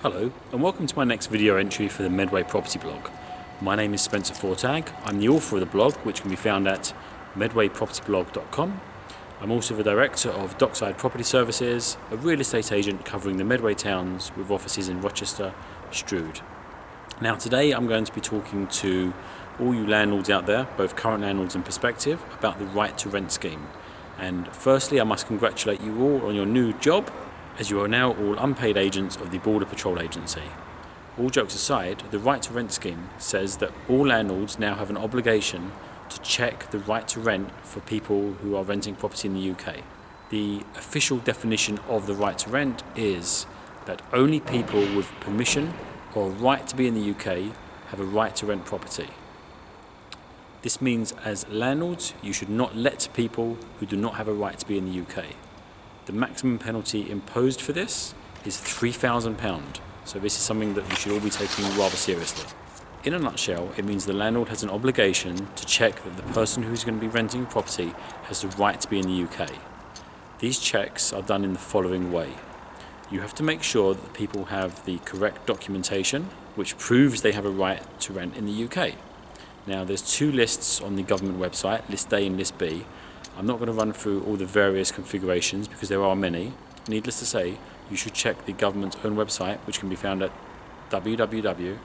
Hello and welcome to my next video entry for the Medway property blog. My name is Spencer Fortag. I'm the author of the blog, which can be found at medwaypropertyblog.com. I'm also the director of Dockside Property Services, a real estate agent covering the Medway towns with offices in Rochester, Strood. Now today I'm going to be talking to all you landlords out there, both current landlords and prospective, about the right to rent scheme. And firstly, I must congratulate you all on your new job, as you are now all unpaid agents of the Border Patrol Agency. All jokes aside, the right to rent scheme says that all landlords now have an obligation to check the right to rent for people who are renting property in the UK. The official definition of the right to rent is that only people with permission or right to be in the UK have a right to rent property. This means as landlords, you should not let people who do not have a right to be in the UK. The maximum penalty imposed for this is £3,000, so this is something that you should all be taking rather seriously. In a nutshell, it means the landlord has an obligation to check that the person who's going to be renting a property has the right to be in the UK. These checks are done in the following way. You have to make sure that the people have the correct documentation, which proves they have a right to rent in the UK. Now, there's two lists on the government website, List A and List B. I'm not going to run through all the various configurations because there are many. Needless to say, you should check the government's own website, which can be found at www.gov.uk.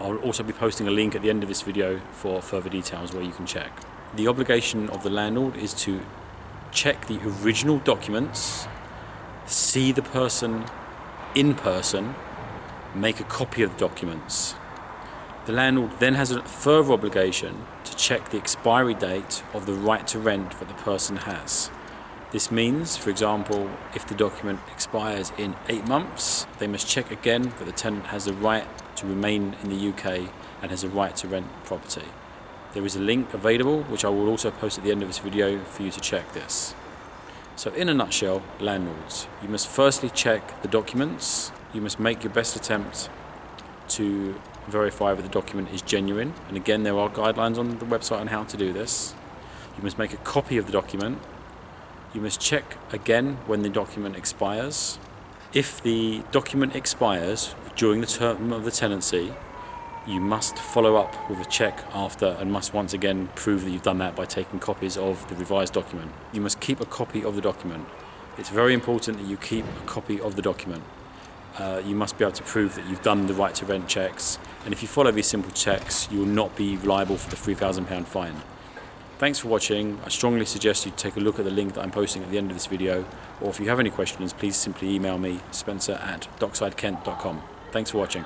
I'll also be posting a link at the end of this video for further details where you can check. The obligation of the landlord is to check the original documents, see the person in person, make a copy of the documents. The landlord then has a further obligation to check the expiry date of the right to rent that the person has. This means, for example, if the document expires in 8 months, they must check again that the tenant has the right to remain in the UK and has a right to rent property. There is a link available, which I will also post at the end of this video for you to check this. So in a nutshell, landlords, you must firstly check the documents. You must make your best attempt to verify that the document is genuine, and again there are guidelines on the website on how to do this. You must make a copy of the document. You must check again when the document expires. If the document expires during the term of the tenancy, you must follow up with a check after and must once again prove that you've done that by taking copies of the revised document. You must keep a copy of the document. It's very important that you keep a copy of the document. You must be able to prove that you've done the right to rent checks, and if you follow these simple checks, you will not be liable for the £3,000 fine. Thanks for watching. I strongly suggest you take a look at the link that I'm posting at the end of this video, or if you have any questions, please simply email me, spencer@docksidekent.com. Thanks for watching.